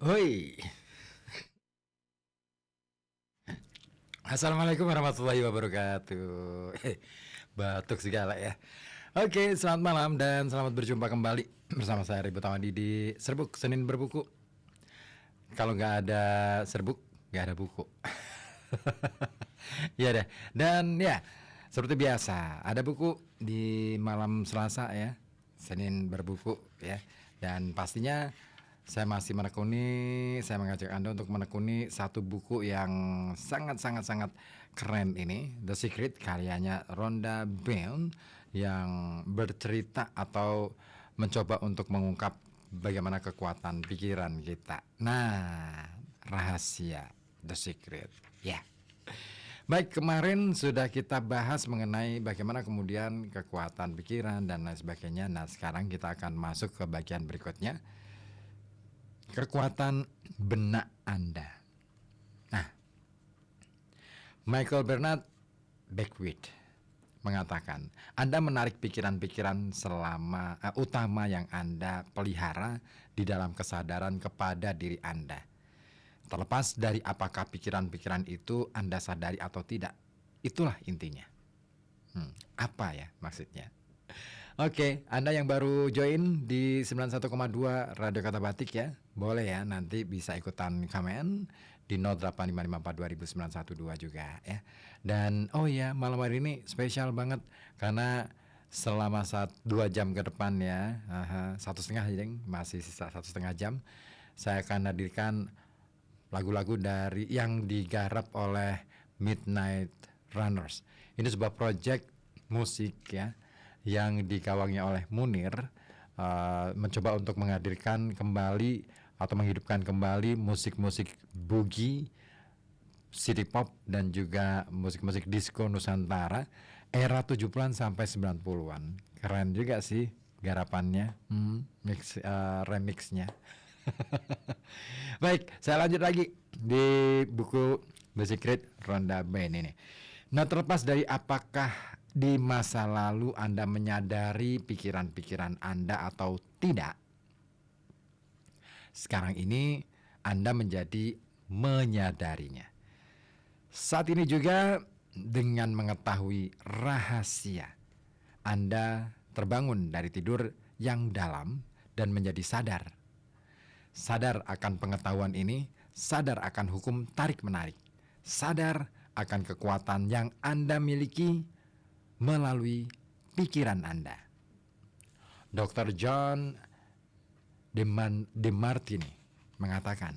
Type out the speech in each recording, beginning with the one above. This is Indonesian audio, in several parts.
Hoi, Assalamualaikum warahmatullahi wabarakatuh. Batuk segala ya. Oke, selamat malam dan selamat berjumpa kembali bersama saya Ribu Tawandi di Serbuk Senin Berbuku. Kalau nggak ada serbuk, nggak ada buku. Ya deh. Dan ya, seperti biasa, ada buku di malam Selasa ya, Senin Berbuku ya. Dan pastinya saya mengajak Anda untuk menekuni satu buku yang sangat keren ini, The Secret karyanya Rhonda Byrne yang bercerita atau mencoba untuk mengungkap bagaimana kekuatan pikiran kita. Nah, rahasia The Secret. Ya. Baik, kemarin sudah kita bahas mengenai bagaimana kemudian kekuatan pikiran dan lain sebagainya. Nah, sekarang kita akan masuk ke bagian berikutnya. Kekuatan benak Anda. Nah, Michael Bernard Beckwith mengatakan, Anda menarik pikiran-pikiran utama yang Anda pelihara di dalam kesadaran kepada diri Anda. Terlepas dari apakah pikiran-pikiran itu Anda sadari atau tidak. Itulah intinya. Apa ya maksudnya? Oke, Anda yang baru join di 91,2 Radio Kata Batik ya, boleh ya nanti bisa ikutan komen di 0855420912 juga ya. Dan oh ya, malam hari ini spesial banget karena selama 2 jam ke depan ya, 1,5 jeng, masih sisa 1,5 jam, saya akan hadirkan lagu-lagu dari yang digarap oleh Midnight Runners. Ini sebuah project musik ya yang dikawangi oleh Munir, mencoba untuk menghadirkan kembali atau menghidupkan kembali musik-musik boogie, city pop dan juga musik-musik disco Nusantara era 70-an sampai 90-an. Keren juga sih garapannya, remixnya. Baik, saya lanjut lagi di buku The Secret Rhonda Byrne ini. Nah, terlepas dari apakah di masa lalu Anda menyadari pikiran-pikiran Anda atau tidak, sekarang ini Anda menjadi menyadarinya. Saat ini juga dengan mengetahui rahasia, Anda terbangun dari tidur yang dalam dan menjadi sadar. Sadar akan pengetahuan ini, sadar akan hukum tarik-menarik, sadar akan kekuatan yang Anda miliki melalui pikiran Anda. Dr. John DeMartini mengatakan,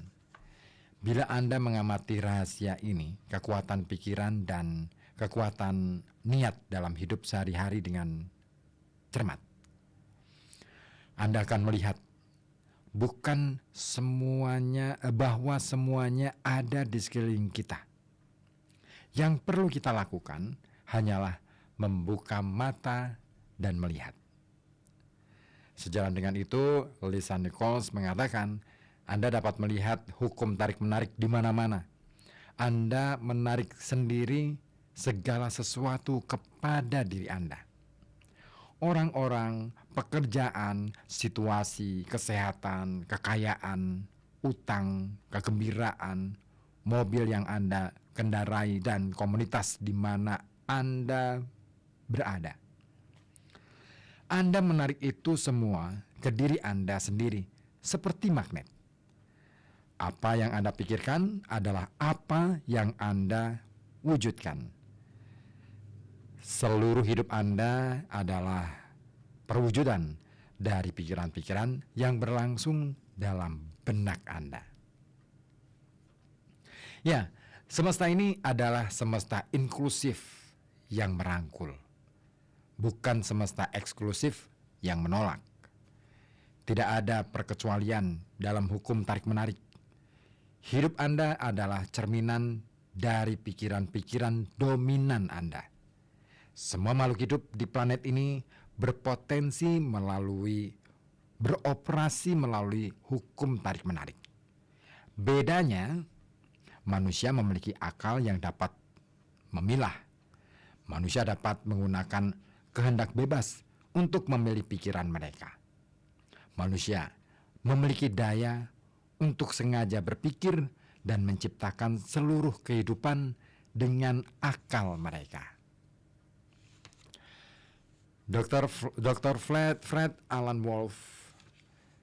bila Anda mengamati rahasia ini, kekuatan pikiran dan kekuatan niat dalam hidup sehari-hari dengan cermat, Anda akan melihat bukan semuanya, bahwa semuanya ada di sekeliling kita. Yang perlu kita lakukan hanyalah membuka mata dan melihat. Sejalan dengan itu, Lisa Nichols mengatakan, Anda dapat melihat hukum tarik-menarik di mana-mana. Anda menarik sendiri segala sesuatu kepada diri Anda. Orang-orang, pekerjaan, situasi, kesehatan, kekayaan, utang, kegembiraan, mobil yang Anda kendarai, dan komunitas di mana Anda berada. Anda menarik itu semua ke diri Anda sendiri seperti magnet. Apa yang Anda pikirkan adalah apa yang Anda wujudkan. Seluruh hidup Anda adalah perwujudan dari pikiran-pikiran yang berlangsung dalam benak Anda. Ya, semesta ini adalah semesta inklusif yang merangkul, bukan semesta eksklusif yang menolak. Tidak ada perkecualian dalam hukum tarik-menarik. Hidup Anda adalah cerminan dari pikiran-pikiran dominan Anda. Semua makhluk hidup di planet ini beroperasi melalui hukum tarik-menarik. Bedanya, manusia memiliki akal yang dapat memilah. Manusia dapat menggunakan kehendak bebas untuk memilih pikiran mereka. Manusia memiliki daya untuk sengaja berpikir dan menciptakan seluruh kehidupan dengan akal mereka. Dr. Fred Alan Wolf,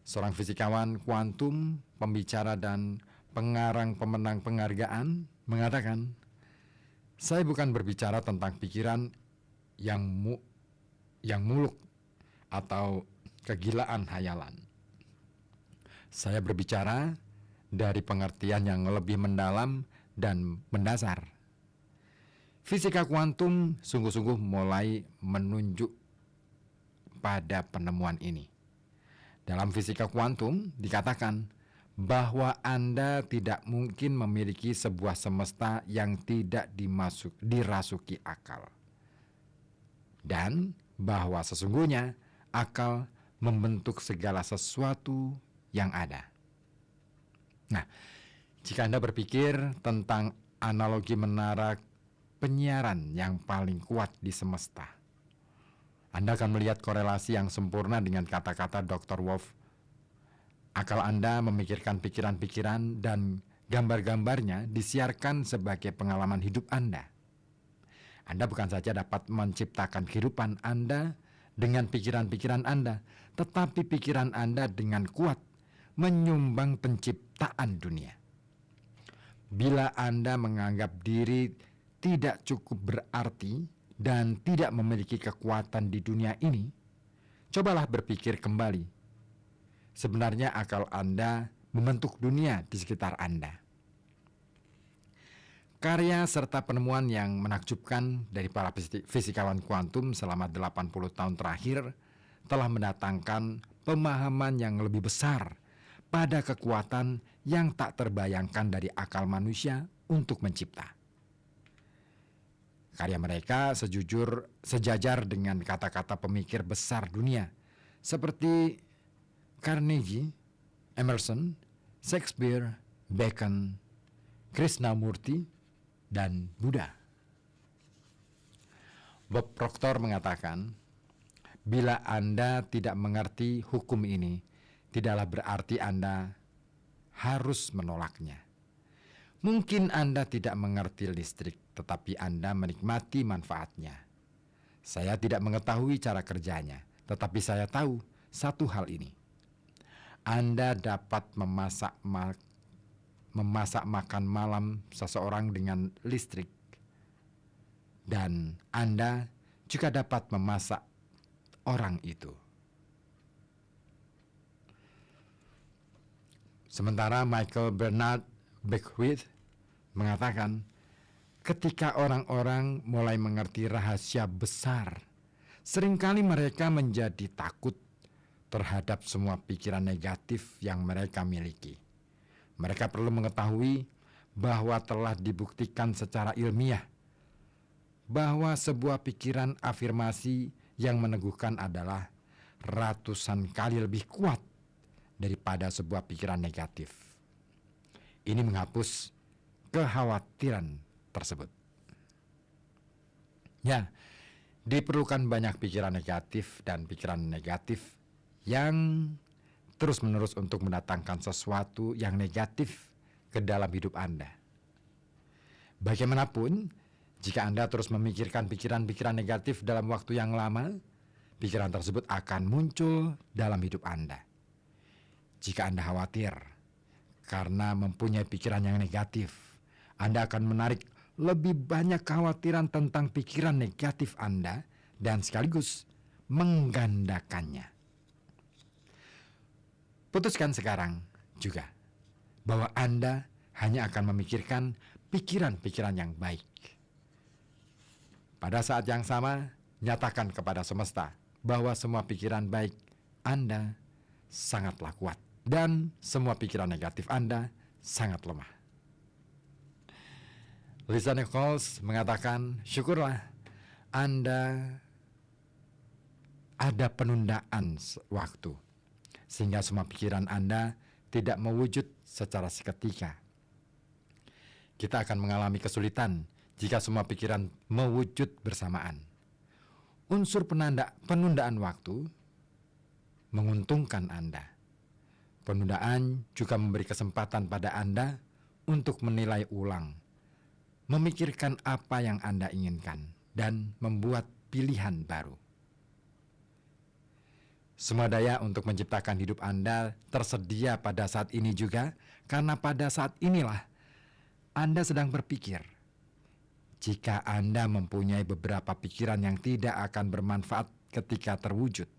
seorang fisikawan kuantum, pembicara dan pengarang pemenang penghargaan, mengatakan, "Saya bukan berbicara tentang pikiran yang muluk atau kegilaan hayalan. Saya berbicara dari pengertian yang lebih mendalam dan mendasar. Fisika kuantum sungguh-sungguh mulai menunjuk pada penemuan ini. Dalam fisika kuantum dikatakan bahwa Anda tidak mungkin memiliki sebuah semesta yang tidak dirasuki akal. Dan bahwa sesungguhnya akal membentuk segala sesuatu yang ada." Nah, jika Anda berpikir tentang analogi menara penyiaran yang paling kuat di semesta, Anda akan melihat korelasi yang sempurna dengan kata-kata Dr. Wolf. Akal Anda memikirkan pikiran-pikiran dan gambar-gambarnya disiarkan sebagai pengalaman hidup Anda. Anda bukan saja dapat menciptakan kehidupan Anda dengan pikiran-pikiran Anda, tetapi pikiran Anda dengan kuat menyumbang penciptaan dunia. Bila Anda menganggap diri tidak cukup berarti dan tidak memiliki kekuatan di dunia ini, cobalah berpikir kembali. Sebenarnya akal Anda membentuk dunia di sekitar Anda. Karya serta penemuan yang menakjubkan dari para fisikawan kuantum selama 80 tahun terakhir telah mendatangkan pemahaman yang lebih besar pada kekuatan yang tak terbayangkan dari akal manusia untuk mencipta. Karya mereka sejajar dengan kata-kata pemikir besar dunia seperti Carnegie, Emerson, Shakespeare, Bacon, Krishnamurti, dan Buddha. Bob Proctor mengatakan, "Bila Anda tidak mengerti hukum ini, tidaklah berarti Anda harus menolaknya. Mungkin Anda tidak mengerti listrik, tetapi Anda menikmati manfaatnya. Saya tidak mengetahui cara kerjanya, tetapi saya tahu satu hal ini. Anda dapat memasak makan malam seseorang dengan listrik, dan Anda juga dapat memasak orang itu." Sementara Michael Bernard Beckwith mengatakan, ketika orang-orang mulai mengerti rahasia besar, seringkali mereka menjadi takut terhadap semua pikiran negatif yang mereka miliki. Mereka perlu mengetahui bahwa telah dibuktikan secara ilmiah bahwa sebuah pikiran afirmasi yang meneguhkan adalah ratusan kali lebih kuat daripada sebuah pikiran negatif. Ini menghapus kekhawatiran tersebut. Ya, diperlukan banyak pikiran negatif dan pikiran negatif yang terus-menerus untuk mendatangkan sesuatu yang negatif ke dalam hidup Anda. Bagaimanapun, jika Anda terus memikirkan pikiran-pikiran negatif dalam waktu yang lama, pikiran tersebut akan muncul dalam hidup Anda. Jika Anda khawatir karena mempunyai pikiran yang negatif, Anda akan menarik lebih banyak kekhawatiran tentang pikiran negatif Anda dan sekaligus menggandakannya. Putuskan sekarang juga bahwa Anda hanya akan memikirkan pikiran-pikiran yang baik. Pada saat yang sama, nyatakan kepada semesta bahwa semua pikiran baik Anda sangatlah kuat dan semua pikiran negatif Anda sangat lemah. Lisa Nichols mengatakan, syukurlah Anda ada penundaan waktu, sehingga semua pikiran Anda tidak mewujud secara seketika. Kita akan mengalami kesulitan jika semua pikiran mewujud bersamaan. Unsur penundaan waktu menguntungkan Anda. Penundaan juga memberi kesempatan pada Anda untuk menilai ulang, memikirkan apa yang Anda inginkan, dan membuat pilihan baru. Semua daya untuk menciptakan hidup Anda tersedia pada saat ini juga, karena pada saat inilah Anda sedang berpikir. Jika Anda mempunyai beberapa pikiran yang tidak akan bermanfaat ketika terwujud,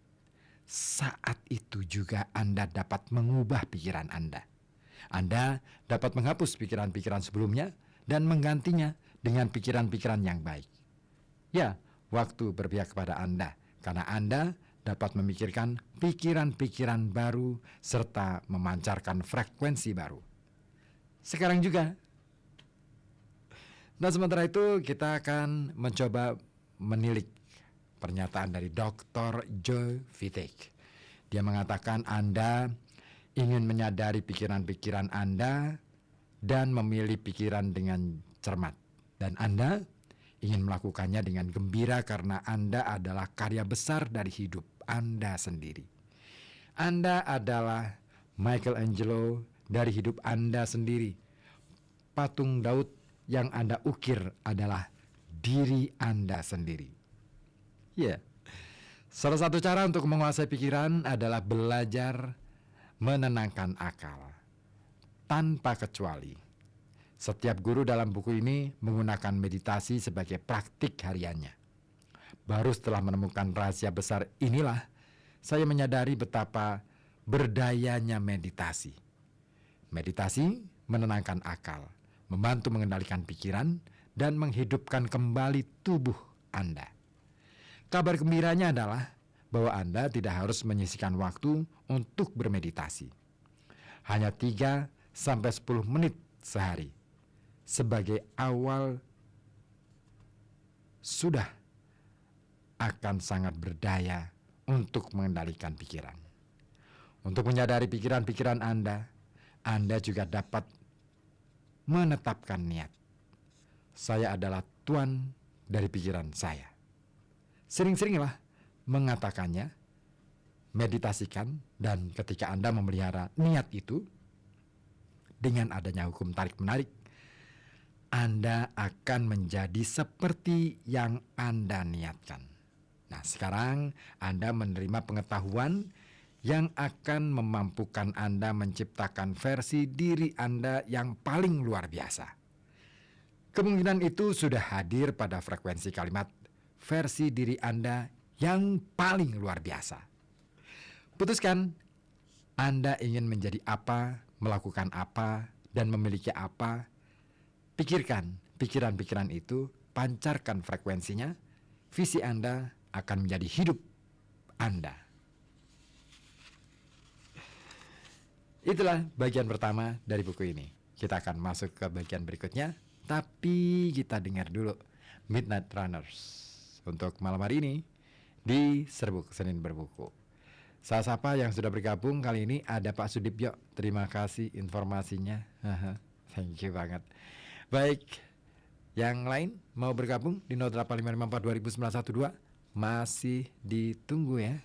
saat itu juga Anda dapat mengubah pikiran Anda. Anda dapat menghapus pikiran-pikiran sebelumnya dan menggantinya dengan pikiran-pikiran yang baik. Ya, waktu berpihak kepada Anda, karena Anda dapat memikirkan pikiran-pikiran baru serta memancarkan frekuensi baru. Sekarang juga. Nah, sementara itu kita akan mencoba menilik pernyataan dari Dr. Joe Vittek. Dia mengatakan Anda ingin menyadari pikiran-pikiran Anda dan memilih pikiran dengan cermat. Dan Anda ingin melakukannya dengan gembira karena Anda adalah karya besar dari hidup Anda sendiri. Anda adalah Michelangelo dari hidup Anda sendiri. Patung Daud yang Anda ukir adalah diri Anda sendiri. Ya, salah satu cara untuk menguasai pikiran adalah belajar menenangkan akal tanpa kecuali. Setiap guru dalam buku ini menggunakan meditasi sebagai praktik hariannya. Baru setelah menemukan rahasia besar inilah, saya menyadari betapa berdayanya meditasi. Meditasi menenangkan akal, membantu mengendalikan pikiran, dan menghidupkan kembali tubuh Anda. Kabar gembiranya adalah bahwa Anda tidak harus menyisihkan waktu untuk bermeditasi. Hanya 3-10 menit sehari. Sebagai awal sudah akan sangat berdaya untuk mengendalikan pikiran. Untuk menyadari pikiran-pikiran Anda juga dapat menetapkan niat. Saya adalah tuan dari pikiran saya. Sering-seringlah mengatakannya, meditasikan, dan ketika Anda memelihara niat itu, dengan adanya hukum tarik-menarik, Anda akan menjadi seperti yang Anda niatkan. Nah, sekarang Anda menerima pengetahuan yang akan memampukan Anda menciptakan versi diri Anda yang paling luar biasa. Kemungkinan itu sudah hadir pada frekuensi kalimat versi diri Anda yang paling luar biasa. Putuskan, Anda ingin menjadi apa, melakukan apa, dan memiliki apa. Pikirkan pikiran-pikiran itu, pancarkan frekuensinya, visi Anda akan menjadi hidup Anda. Itulah bagian pertama dari buku ini. Kita akan masuk ke bagian berikutnya, tapi kita dengar dulu Midnight Runners untuk malam hari ini di Serbuk Senin Berbuku. Saya sapa yang sudah bergabung kali ini ada Pak Sudibyo. Terima kasih informasinya. Thank you banget. Baik, yang lain mau bergabung di 08554 200912 masih ditunggu ya.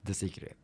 The Secret.